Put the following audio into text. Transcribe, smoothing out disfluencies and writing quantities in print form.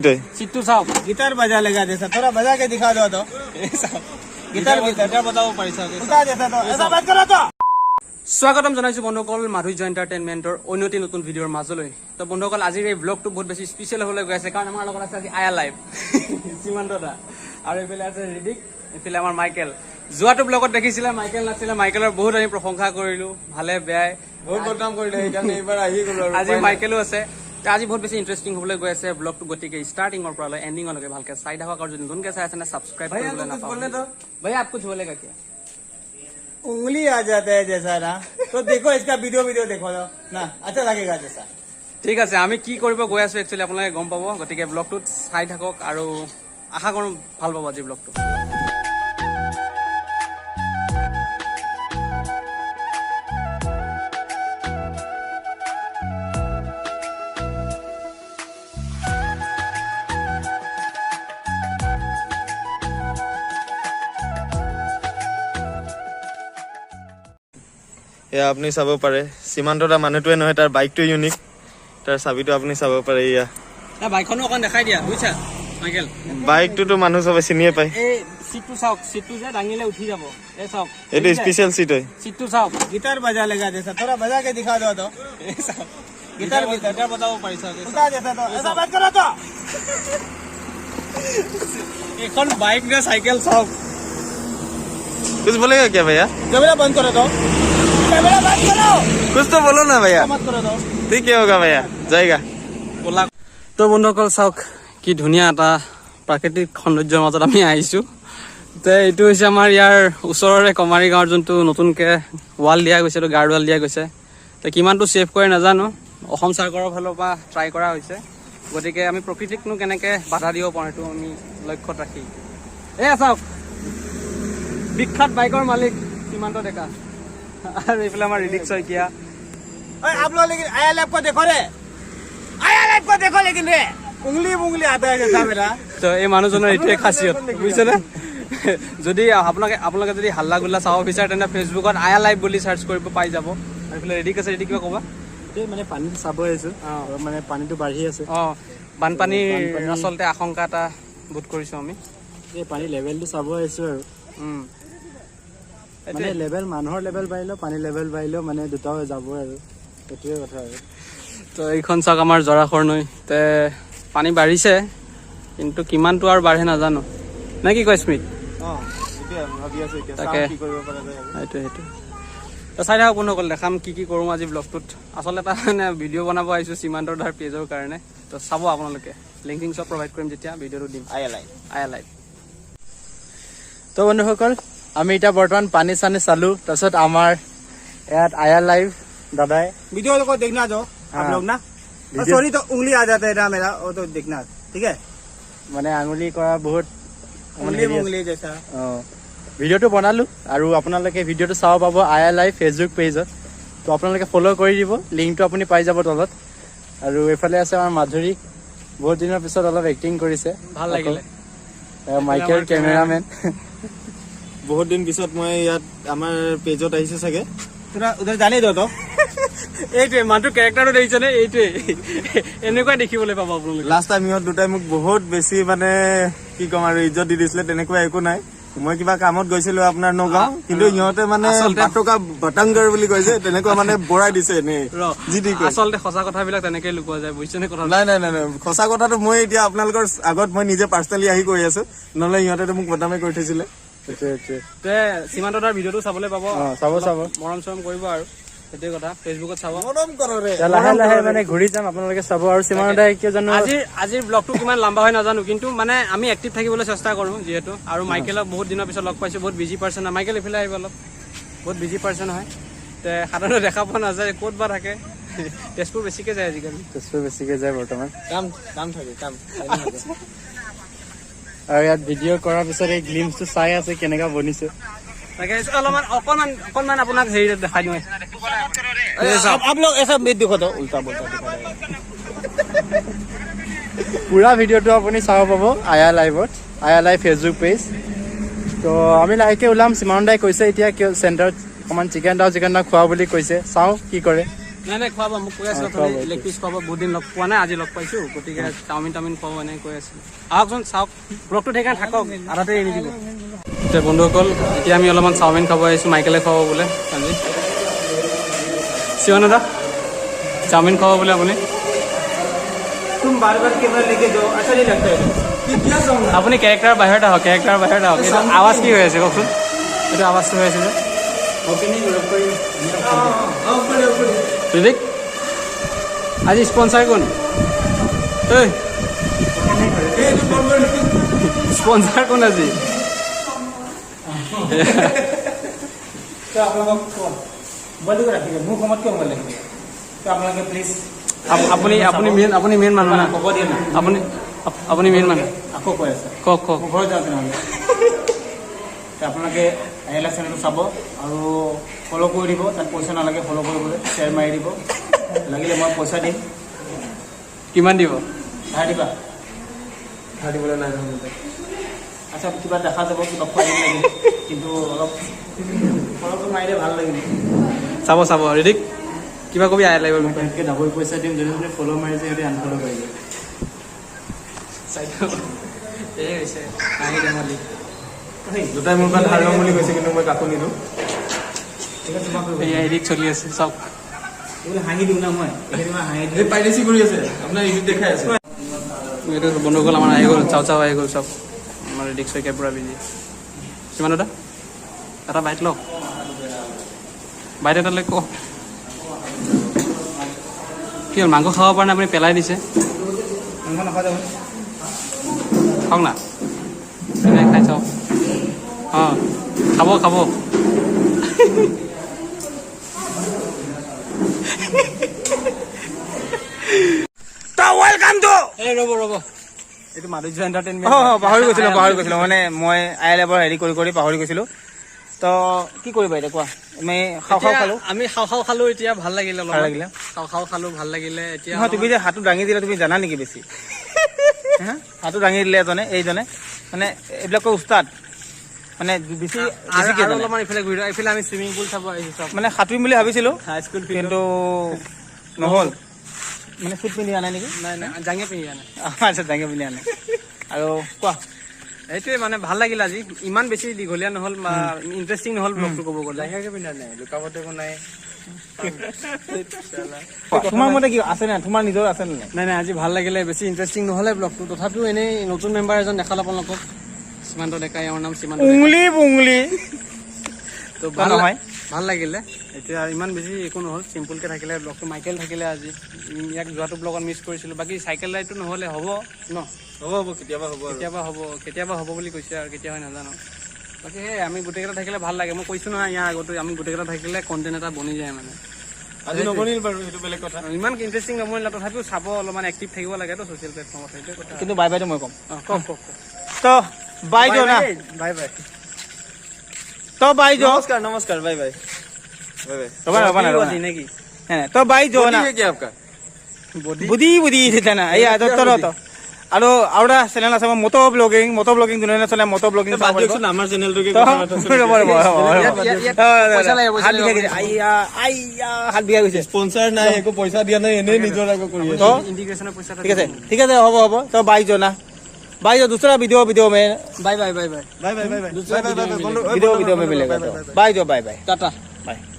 है सिट्टू साहब गिटार बजा लेगा जैसा थोड़ा बजा के दिखा दो तो गिटार बताओ पैसा उठा जैसा तो ऐसा बात करो तो স্বাগতম জানাইছো বন্ধুসকল মাধুৰ্য এণ্টাৰটেইনমেণ্টৰ অন্য এটি নতুন ভিডিঅ'ৰ মাজলৈ তো বন্ধুসকল আজিৰ এই ব্লগটো বহুত বেছি স্পেচিয়েল হ'বলৈ গৈ আছে কাৰণ আমাৰ লগত আছে আজি আয়া লাইভ সীমান্ত দা আৰু এইফালে আছে ৰিদিক এইফালে আমাৰ মাইকেল যোৱাটো ব্লগত দেখিছিলে মাইকেল নাছিলে মাইকেলৰ বহুত আমি প্ৰশংসা কৰিলো ভালে বেয়াই बहुत बदनाम कर ले इधर नहीं बार आई गलो আজি মাইকেলো আছে তো আজি বহুত বেছি ইন্টাৰেষ্টিং হ'বলৈ গৈ আছে ব্লগটো গতিকে ষ্টাৰ্টিংৰ পৰা লৈ এণ্ডিংলৈকে ভালকে চাই থাকক আৰু যদি নতুনকৈ চাই আছে না সাবস্ক্ৰাইব কৰিবলৈ নাপাহৰিব तो भैया आप कुछ बोलेगा क्या उंगली आ जाता है जैसा ना तो देखो इसका वीडियो देखो ना अच्छा लगेगा जैसा ঠিক আছে আমি কি কৰিব গৈ আছো একচুৱেলি আপোনালোকে গম পাব গতিকে ব্লগটোত চাই থাকক আৰু আশা কৰোঁ ভাল পাব আজি ব্লগটো এয়া আপুনি চাব পাৰে সীমান্ত দা মানুহটোৱে নহয় তাৰ বাইকটো ইউনিক তাৰ চাবিটো আপুনি চাব পাৰে ইয়া বাইকখনো অকণ দেখাই দিয়া বুজিছা মাইকেল বাইকটোতো মানুহ চবে চিনিয়ে পায় এই সিটটো চাওক সিটটো যে দাঙিলে উঠি যাব এই চাওক এইটো স্পেচিয়েল সিট হয় সিটটো চাওক गिटार बजा लेगा जैसा थोड़ा बजा के दिखा दो तो এই চাওক गिटार बताओ पैसा उठा जैसा तो ऐसा बात करो तो এখন বাইক নে সাইকেল চাওক कुछ बोलेगा क्या भैया कैमरा बंद करो तो कैमरा बंद करो कुछ तो बोलो ना भैया मत करो तो ठीक है होगा भैया जाएगा কোলা তো বন্ধুসকল চাওক কি ধুনীয়া এটা প্ৰাকৃতিক সৌন্দৰ্যৰ মাজত আমি আহিছোঁ তো এইটো হৈছে আমাৰ ইয়াৰ ওচৰৰে কমাৰী গাঁৱৰ যোনটো নতুনকৈ ৱাল দিয়া গৈছে এইটো গাৰ্ড ৱাল দিয়া গৈছে তো কিমানটো ছেভ কৰে নাজানো অসম চৰকাৰৰ ফালৰ পৰা ট্ৰাই কৰা হৈছে গতিকে আমি প্ৰকৃতিকনো কেনেকৈ বাধা দিব পাৰোঁ এইটো আমি লক্ষ্যত ৰাখি এয়া চাওক বিখ্যাত বাইকৰ মালিক সীমান্ত ডেকা আৰু এইফালে আমাৰ ৰিদিক শইকীয়া ओए आप लोग लेकिन आया लैब को देखो रे आया लैब को देखो लेकिन रे उंगली आता है जैसा मेरा তো এই মানুহজনৰ এইটোৱে খাচিয়ত বুজিছেনে যদি আপোনালোকে যদি হাল্লা গুল্লা চাব বিচাৰে তেন্তে ফেচবুকত আয়া লাইভ বুলি চাৰ্চ কৰিব পাই যাব আৰু এইফালে ৰেডি আছে ৰেডি কিবা ক'বা মানে পানীটো চাব আহিছো মানে পানীটো বাঢ়ি আছে অঁ বানপানীৰ আচলতে আশংকা এটা বোধ কৰিছোঁ আমি এই পানী লেভেলটো চাব আহিছো আৰু মানে লেভেল মানুহৰ লেভেল বাঢ়িলেও পানী লেভেল বাঢ়িলেও মানে দুটাও যাব আৰু সেইটোৱে কথা আৰু তো এইখন চাওক আমাৰ জৰাখৰ নৈ তে পানী বাঢ়িছে কিন্তু কিমানটো আৰু বাঢ়ে নাজানো নে কি কয় স্মিত তাকে সেইটো তো চাই থাকক বন্ধুসকল দেখাম কি কৰোঁ আজি ব্লগটোত আচলতে এটা মানে ভিডিঅ' বনাব আহিছোঁ সীমান্তৰ দাৰ পেজৰ কাৰণে তো চাব আপোনালোকে লিংকিং চব প্ৰভাইড কৰিম যেতিয়া ভিডিঅ'টো দিম আয়া লাইভ তো বন্ধুসকল আমি এতিয়া বৰ্তমান পানী চানী চালো তাৰপিছত আমাৰ ইয়াত আয়া লাইভ দাদাই वीडियो को देखना जो आप लोग ना सॉरी तो उंगली आ जाता है ना मेरा वो तो देखना ठीक है মানে আঙুলি কৰা বহুত उंगली जैसा ভিডিঅ'টো বনালো আৰু আপোনালোকে ভিডিঅ'টো চাব পাব আয়া লাইভ ফেচবুক পেজত তো আপোনালোকে ফ'ল' কৰি দিব লিংকটো আপুনি পাই যাব তলত আৰু এইফালে আছে আমাৰ মাধুৰী বহুত দিনৰ পিছত অলপ এক্টিং কৰিছে ভাল লাগিলে মাইকেল কেমেৰামেন বহুত দিন পিছত মই ইয়াত আমাৰ পেজত আহিছো চাগে थोड़ा उधर जाने दो तो এইটোৱে মানুহটোৰ কেৰেক্টাৰটো দেখিছেনে এইটোৱে এনেকুৱাই দেখিবলৈ পাব আপোনালোকে লাষ্ট টাইম ইহঁত দুটাই মোক বহুত বেছি মানে কি ক'ম আৰু ইজ্জত দি দিছিলে তেনেকুৱা একো নাই মই কিবা কামত গৈছিলো আপোনাৰ নগাঁও কিন্তু ইহঁতে মানে বাটকা বটাংগৰ বুলি কৈছে তেনেকুৱা মানে বৰাই দিছে এনেই যি দি কয় আচলতে সঁচা কথাবিলাক তেনেকৈ লুকুৱা যায় বুজিছেনে কথা নাই সঁচা কথাটো মই এতিয়া আপোনালোকৰ আগত মই নিজে পাৰ্চনেলি আহি কৈ আছো নহ'লে ইহঁতে মোক বদনামে কৰি থৈছিলে তে সীমান্ত দাৰ ভিডিঅ'টো চাবলৈ পাব চাব মৰম চৰম কৰিব আৰু সেইটোৱে কথা ফেচবুকত চাব মৰম কৰো ৰে লাহে লাহে মানে ঘূৰি যাম আপোনালোকে চাব আৰু সীমান্ত দাই কিয় জানো আজিৰ ব্লগটো কিমান লম্বা হয় নাজানো কিন্তু মানে আমি এক্টিভ থাকিবলৈ চেষ্টা কৰোঁ যিহেতু আৰু মাইকেলক বহুত দিনৰ পিছত লগ পাইছোঁ বহুত বিজি পাৰ্চন হয় মাইকেল এইফালে আহিব অলপ বহুত বিজি পাৰ্চন হয় তে সাধাৰণতে দেখা পোৱা নাযায় ক'ত বা থাকে তেজপুৰ বেছিকৈ যায় আজিকালি তেজপুৰ বেছিকৈ যায় বৰ্তমান काम থাকে কাম আৰু ইয়াত ভিডিঅ' কৰাৰ পিছত এই গ্লিমছটো চাই আছে কেনেকুৱা বনিছে তাকে অকণমান আপোনাক হেৰি দেখাই দিওঁ आप लोग ऐसा मत देखो तो उल्टा बोलता दिखा रहा পুৰা ভিডিঅ'টো আপুনি চাব পাব আয়া লাইভত আয়া লাইভ ফেচবুক পেজ তো আমি লাহেকৈ ওলাম সীমান্ত দাই কৈছে এতিয়া কিয় চেণ্টাৰত অকণমান চিকেন দাও খোৱা বুলি কৈছে চাওঁ কি কৰে নাই নাই খোৱাব মোক কৈ আছিলো খোৱাব, লেগ পিচ খোৱাব বহুত দিন লগ পোৱা নাই আজি লগ পাইছো গতিকে চাওমিন টাউমিন খোৱাব এনেকৈ কৈ আছিলো আহকচোন চাওক ব্লগটো সেইকাৰণে থাকক আধাতে এৰি দিব এতিয়া বন্ধুসকল এতিয়া আমি অলপমান চাওমিন খাব আহিছোঁ মাইকেলে খুৱাব বোলে আজি শিৱন দাদা চাওমিন খুৱাব বোলে আপুনি तुम बार बार कैमरा लेके जाओ अच्छा नहीं लगता है क्या सॉन्ग আপুনি কেৰেক্টাৰ বাহিৰত আহক এইটো আৱাজ কি হৈ আছে কওকচোন এইটো আৱাজটো হৈ আছে যে ঋতিক আজি স্পনচাৰ কোন ঐ স্পনচাৰ কোন আজি तो आप लोग बंद कर रखिएगा मुंह को मत क्यों बोल लेंगे तो आप लोग प्लीज আপুনি মেইন মানুহ না खबर दिया ना আপুনি মেইন মানুহ आपको कोई ऐसा কওক কওক ঘৰ যাওঁতে নহ'লে তো আপোনালোকে আহিলে চেনেলটো চাব আৰু ফ'ল' কৰি দিব তাত পইচা নালাগে ফ'ল' কৰিবলৈ শ্বেয়াৰ মাৰি দিব লাগিলে মই পইচা দিম কিমান দিব ধাৰ দিবা ধাৰ দিবলৈ নাই নহয়। আচ্ছা কিবা দেখা যাব কিবা খুৱাই লাগিল কিন্তু অলপ ফ'ল'টো মাৰিলে ভাল লাগিল চাব ঋতিক কিবা কবি আই লাগিব মোক তাতকৈ ডাবল পইচা দিম যদি আপুনি ফ'ল' মাৰিছে সিহঁতে আনফ'ল' কৰি দিয়ে এই হৈছে আহি ধেমালি দুটাই মোৰ পৰা ধাৰ ল'ম বুলি কৈছে কিন্তু মই কাকো নিদিওঁ এয়া এডিট চলি আছে চাওক এইবিলাক হাঁহি দিওঁ না মই এইখিনি মই হাঁহি দিওঁ এই পাইৰেচি কৰি আছে আপোনাৰ ইউটিউব দেখাই আছে এইটো বন্ধুসকল আমাৰ আহি গ'ল চাও আহি গ'ল চব আমাৰ ৰিক্স শইকীয়া পূৰা বিজি কিমান দাদা এটা বাইট লওক বাইট এটা লৈ কওক কি হ'ল মাংস খাব পৰা নাই আপুনি পেলাই দিছে মাংস নাখোৱা যাব খাওক না এনে খাই চাওক অঁ খাব তো ৱেলকাম টু এই ৰ'ব এইটো মাধুৰ্য এণ্টাৰটেইনমেণ্ট পাহৰি গৈছিলোঁ মানে মই আই লেবৰ হেৰি কৰি পাহৰি গৈছিলোঁ তো কি কৰিবা এতিয়া কোৱা আমি খাওঁ খালোঁ আমি খাওঁ খালো এতিয়া ভাল লাগিলে অলপ ভাল লাগিলে? খাওঁ খালো ভাল লাগিলে এতিয়া নহয় তুমি যে হাতটো দাঙি দিলা তুমি জানা নেকি বেছি হা? হাতটো দাঙি দিলে এইজনে মানে এইবিলাকৰ উস্তাদ মানে বেছি আৰু বেছিকে জানে। অলপমান ইফালে ঘূৰি এইফালে আমি চুইমিং পুল চাব আহিছোঁ চব মানে সাঁতুৰিম বুলি ভাবিছিলোঁ হাইস্কুল কিন্তু নহ'ল মানে চুট পিন্ধি আনে নেকি নাই জাঙে পিন্ধি আনে আচ্ছা দাঙি পিন্ধি আনে আৰু কোৱা সেইটোৱে মানে ভাল লাগিল আজি ইমান বেছি দীঘলীয়া নহ'ল বা ইণ্টাৰেষ্টিং নহ'ল ব্লগটো ক'ব গ'লে জাঙিয়াকে পিন্ধা নাই লুকাবতো একো নাই তোমাৰ মতে কি আছে নে তোমাৰ নিজৰ আছে নে নাই নাই আজি ভাল লাগিলে বেছি ইণ্টাৰেষ্টিং নহ'লে ব্লগটো তথাপিও এনেই নতুন মেম্বাৰ এজন দেখাল আপোনালোকক সীমান্ত ডেকা ইয়াৰ নাম সীমান্ত ডেকা। উংলি বুংলি তো ভাল লাগিলে এতিয়া ইমান বেছি একো নহ'ল চিম্পুলকৈ থাকিলে ব্লগটো মাইকেল থাকিলে আজি ইয়াক যোৱাটো ব্লগত মিছ কৰিছিলোঁ বাকী চাইকেল ৰাইডটো নহ'লে হ'ব ন হ'ব কেতিয়াবা হ'ব কেতিয়াবা হ'ব বুলি কৈছে আৰু কেতিয়া হয় নাজানো বাকী সেই আমি গোটেইকেইটা থাকিলে ভাল লাগে মই কৈছোঁ নহয় ইয়াৰ আগতো আমি গোটেইকেইটা থাকিলে কণ্টেণ্ট এটা বনি যায় মানে আজি নবনিল বাৰু সেইটো বেলেগ কথা ইমান ইণ্টাৰেষ্টিং নবনিলে তথাপিও চাব অলপমান এক্টিভ থাকিব লাগেতো ছ'চিয়েল প্লেটফৰ্মত সেইটোৱে কথা কিন্তু বাই বাইটো মই ক'ম কওক তো বাই যো না বাই তো বাই যো नमस्कार बाय बाय रबा ना নেকি तो बाई जो ना क्या आपका बुद्धि देता ना या तो আৰু এটা চেনেল আছে মটো ব্লগিং যোনে চলে মটো ব্লগিং আমাৰ চেনেলটোকে হাত বিঘা গৈছে স্পন্সৰ নাই একো পইচা দিয়া নাই এনেই নিজৰ আকৌ কৰি আছে তো ইণ্টিগ্ৰেশ্যনৰ পইচা ঠিক আছে হ'ব তো বাই जो ना बाई जो दूसरा वीडियो में bye bye bye bye bye video में मिलेगा बाई जो बाय টাটা बाय